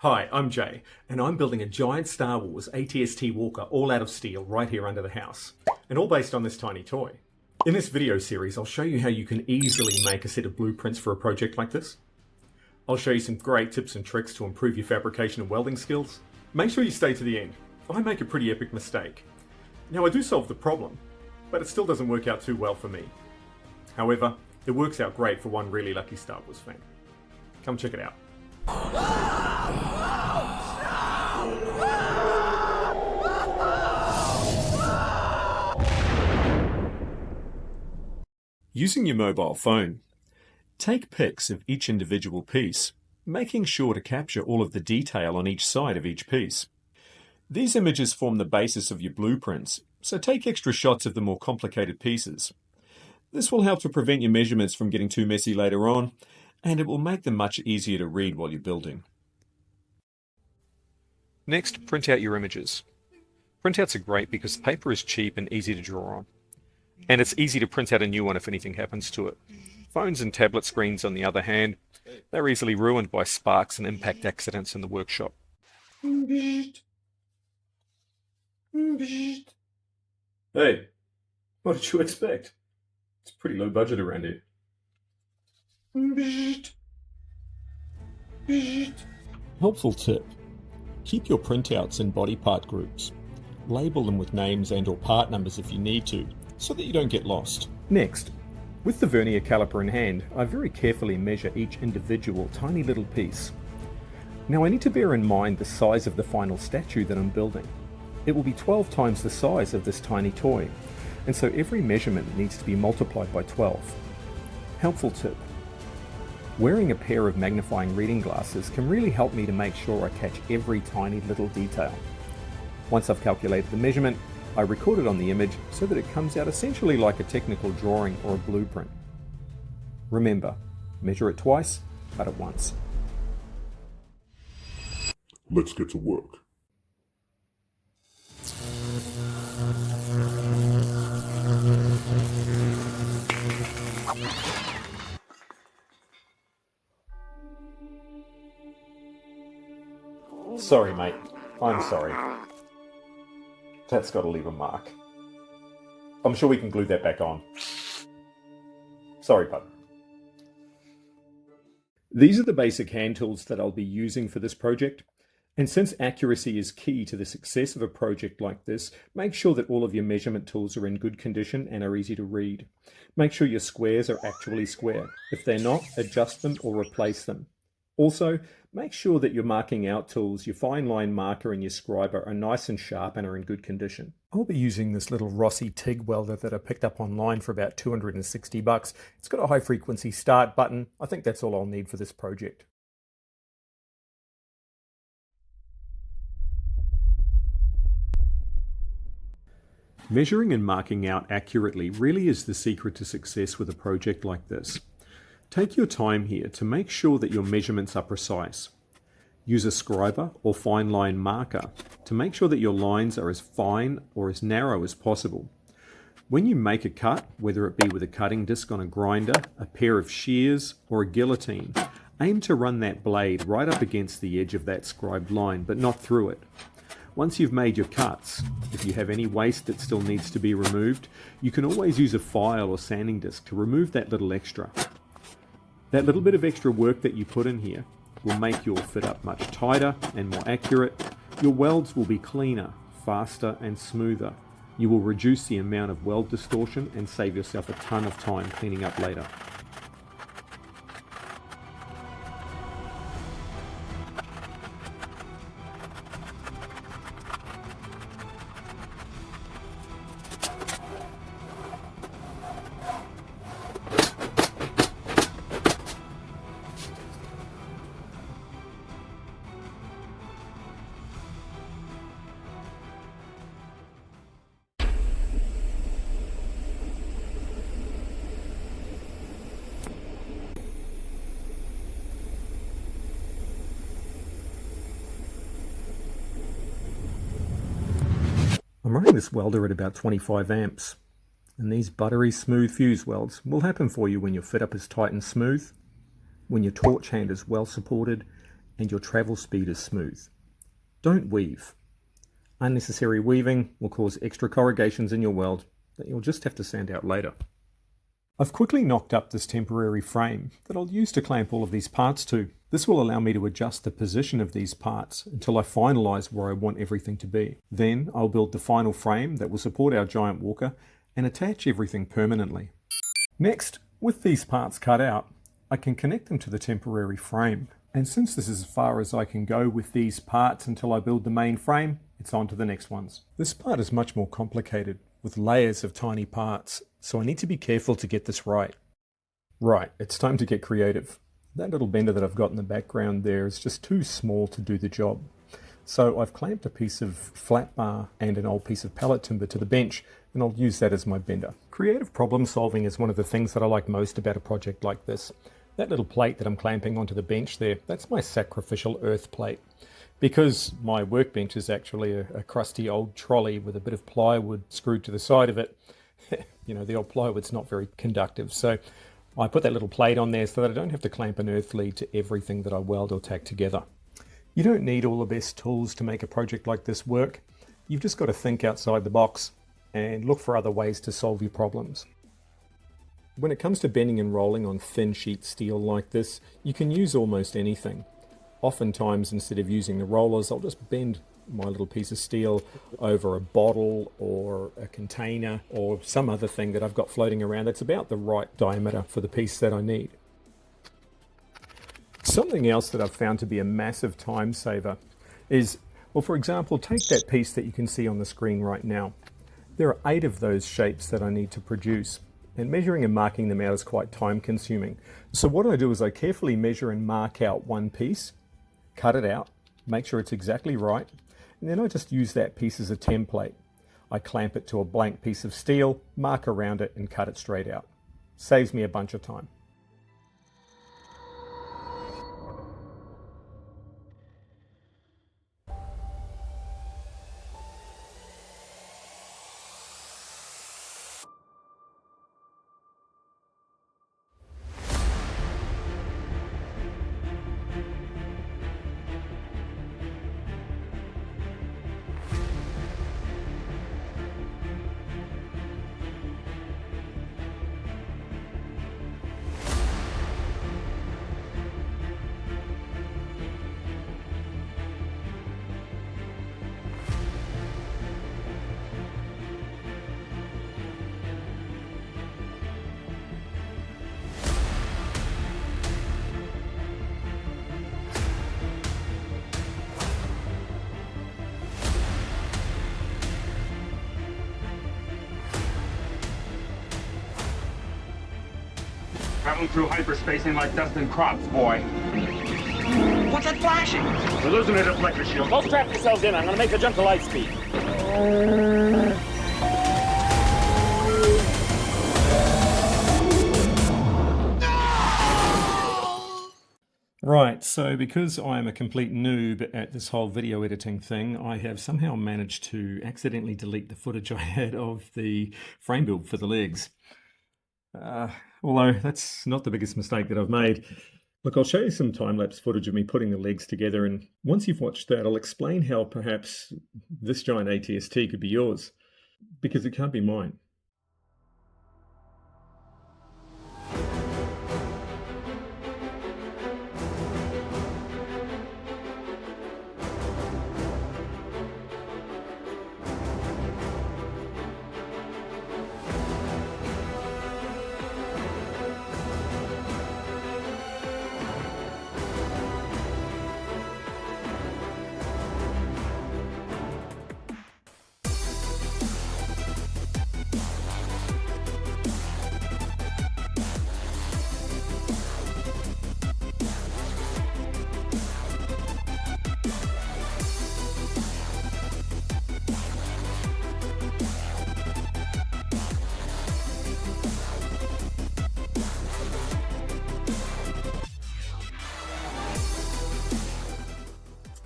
Hi, I'm Jay, and I'm building a giant Star Wars ATST walker all out of steel right here under the house, and all based on this tiny toy. In this video series, I'll show you how you can easily make a set of blueprints for a project like this. I'll show you some great tips and tricks to improve your fabrication and welding skills. Make sure you stay to the end. I make a pretty epic mistake. Now I do solve the problem, but it still doesn't work out too well for me. However, it works out great for one really lucky Star Wars fan. Come check it out. Using your mobile phone, take pics of each individual piece, making sure to capture all of the detail on each side of each piece. These images form the basis of your blueprints, so take extra shots of the more complicated pieces. This will help to prevent your measurements from getting too messy later on, and it will make them much easier to read while you're building. Next, print out your images. Printouts are great because paper is cheap and easy to draw on. And it's easy to print out a new one if anything happens to it. Phones and tablet screens, on the other hand, they're easily ruined by sparks and impact accidents in the workshop. Hey, what did you expect? It's pretty low budget around here. Helpful tip. Keep your printouts in body part groups. Label them with names and/or part numbers if you need to, so that you don't get lost. Next, with the vernier caliper in hand, I very carefully measure each individual tiny little piece. Now I need to bear in mind the size of the final statue that I'm building. It will be 12 times the size of this tiny toy, and so every measurement needs to be multiplied by 12. Helpful tip. Wearing a pair of magnifying reading glasses can really help me to make sure I catch every tiny little detail. Once I've calculated the measurement, I record it on the image so that it comes out essentially like a technical drawing or a blueprint. Remember, measure it twice, cut it once. Let's get to work. Sorry, mate. I'm sorry. That's got to leave a mark. I'm sure we can glue that back on. Sorry, bud. These are the basic hand tools that I'll be using for this project. And since accuracy is key to the success of a project like this, make sure that all of your measurement tools are in good condition and are easy to read. Make sure your squares are actually square. If they're not, adjust them or replace them. Also, make sure that your marking out tools, your fine line marker and your scriber are nice and sharp and are in good condition. I'll be using this little Rossi TIG welder that I picked up online for about $260. It's got a high frequency start button. I think that's all I'll need for this project. Measuring and marking out accurately really is the secret to success with a project like this. Take your time here to make sure that your measurements are precise. Use a scriber or fine line marker to make sure that your lines are as fine or as narrow as possible. When you make a cut, whether it be with a cutting disc on a grinder, a pair of shears, or a guillotine, aim to run that blade right up against the edge of that scribed line, but not through it. Once you've made your cuts, if you have any waste that still needs to be removed, you can always use a file or sanding disc to remove that little extra. That little bit of extra work that you put in here will make your fit up much tighter and more accurate. Your welds will be cleaner, faster and smoother. You will reduce the amount of weld distortion and save yourself a ton of time cleaning up later. I'm running this welder at about 25 amps, and these buttery smooth fuse welds will happen for you when your fit up is tight and smooth, when your torch hand is well supported, and your travel speed is smooth. Don't weave. Unnecessary weaving will cause extra corrugations in your weld that you'll just have to sand out later. I've quickly knocked up this temporary frame that I'll use to clamp all of these parts to. This will allow me to adjust the position of these parts until I finalise where I want everything to be. Then I'll build the final frame that will support our giant walker and attach everything permanently. Next, with these parts cut out, I can connect them to the temporary frame. And since this is as far as I can go with these parts until I build the main frame, it's on to the next ones. This part is much more complicated with layers of tiny parts, so I need to be careful to get this right. Right, it's time to get creative. That little bender that I've got in the background there is just too small to do the job. So I've clamped a piece of flat bar and an old piece of pallet timber to the bench, and I'll use that as my bender. Creative problem solving is one of the things that I like most about a project like this. That little plate that I'm clamping onto the bench there, that's my sacrificial earth plate. Because my workbench is actually a crusty old trolley with a bit of plywood screwed to the side of it, the old plywood's not very conductive. So I put that little plate on there so that I don't have to clamp an earth lead to everything that I weld or tack together. You don't need all the best tools to make a project like this work. You've just got to think outside the box and look for other ways to solve your problems. When it comes to bending and rolling on thin sheet steel like this, you can use almost anything. Oftentimes, instead of using the rollers, I'll just bend my little piece of steel over a bottle or a container or some other thing that I've got floating around that's about the right diameter for the piece that I need. Something else that I've found to be a massive time saver is, well, for example, take that piece that you can see on the screen right now. There are 8 of those shapes that I need to produce, and measuring and marking them out is quite time consuming. So what I do is I carefully measure and mark out one piece, cut it out, make sure it's exactly right, and then I just use that piece as a template. I clamp it to a blank piece of steel, mark around it, and cut it straight out. Saves me a bunch of time. Traveling through hyperspace ain't like dusting crops, boy. What's that flashing? We're losing a deflector shield. Go strap yourselves in. I'm gonna make a jump to light speed. Right, so because I'm a complete noob at this whole video editing thing, I have somehow managed to accidentally delete the footage I had of the frame build for the legs. Although that's not the biggest mistake that I've made. Look, I'll show you some time-lapse footage of me putting the legs together, and once you've watched that, I'll explain how perhaps this giant ATST could be yours, because it can't be mine.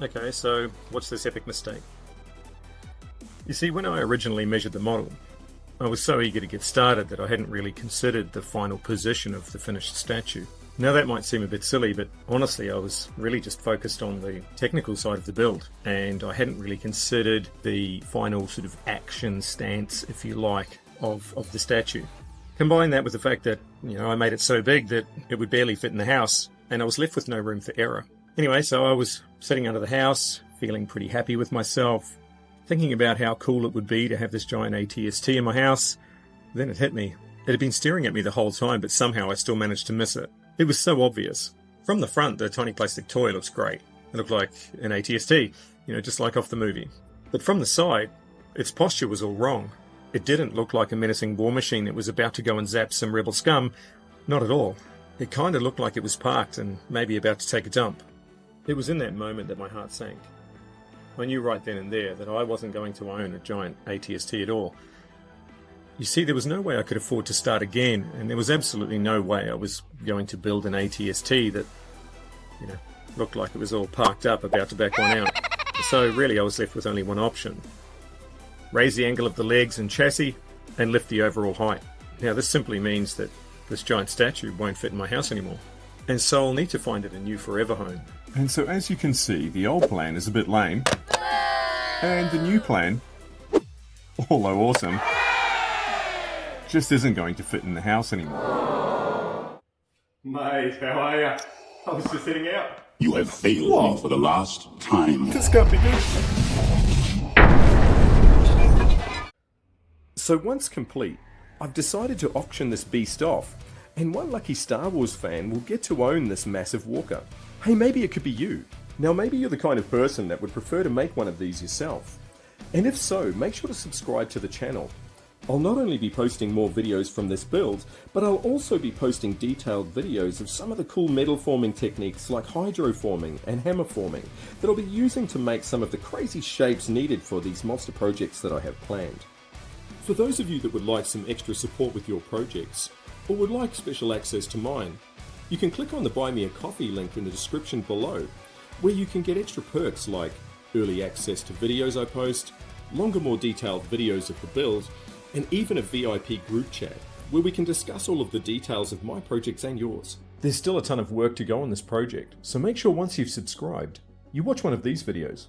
Okay, so what's this epic mistake? You see, when I originally measured the model, I was so eager to get started that I hadn't really considered the final position of the finished statue. Now that might seem a bit silly, but honestly I was really just focused on the technical side of the build, and I hadn't really considered the final sort of action stance, if you like, of the statue. Combine that with the fact that, I made it so big that it would barely fit in the house, and I was left with no room for error. Anyway, so I was sitting under the house, feeling pretty happy with myself, thinking about how cool it would be to have this giant ATST in my house. Then it hit me. It had been staring at me the whole time, but somehow I still managed to miss it. It was so obvious. From the front, the tiny plastic toy looks great. It looked like an ATST, just like off the movie. But from the side, its posture was all wrong. It didn't look like a menacing war machine that was about to go and zap some rebel scum. Not at all. It kind of looked like it was parked and maybe about to take a dump. It was in that moment that my heart sank. I knew right then and there that I wasn't going to own a giant ATST at all. You see, there was no way I could afford to start again, and there was absolutely no way I was going to build an ATST that, looked like it was all parked up, about to back one out. So really I was left with only one option. Raise the angle of the legs and chassis, and lift the overall height. Now this simply means that this giant statue won't fit in my house anymore, and so I'll need to find it a new forever home. And so as you can see, the old plan is a bit lame, and the new plan, although awesome, just isn't going to fit in the house anymore. Mate, how are ya? I was just heading out. You have failed me for the last time. This can't be good. So once complete, I've decided to auction this beast off, and one lucky Star Wars fan will get to own this massive walker. Hey, maybe it could be you. Now maybe you're the kind of person that would prefer to make one of these yourself. And if so, make sure to subscribe to the channel. I'll not only be posting more videos from this build, but I'll also be posting detailed videos of some of the cool metal forming techniques like hydroforming and hammer forming that I'll be using to make some of the crazy shapes needed for these monster projects that I have planned. For those of you that would like some extra support with your projects, or would like special access to mine, you can click on the Buy Me a Coffee link in the description below, where you can get extra perks like early access to videos I post, longer more detailed videos of the build, and even a VIP group chat where we can discuss all of the details of my projects and yours. There's still a ton of work to go on this project, so make sure once you've subscribed, you watch one of these videos.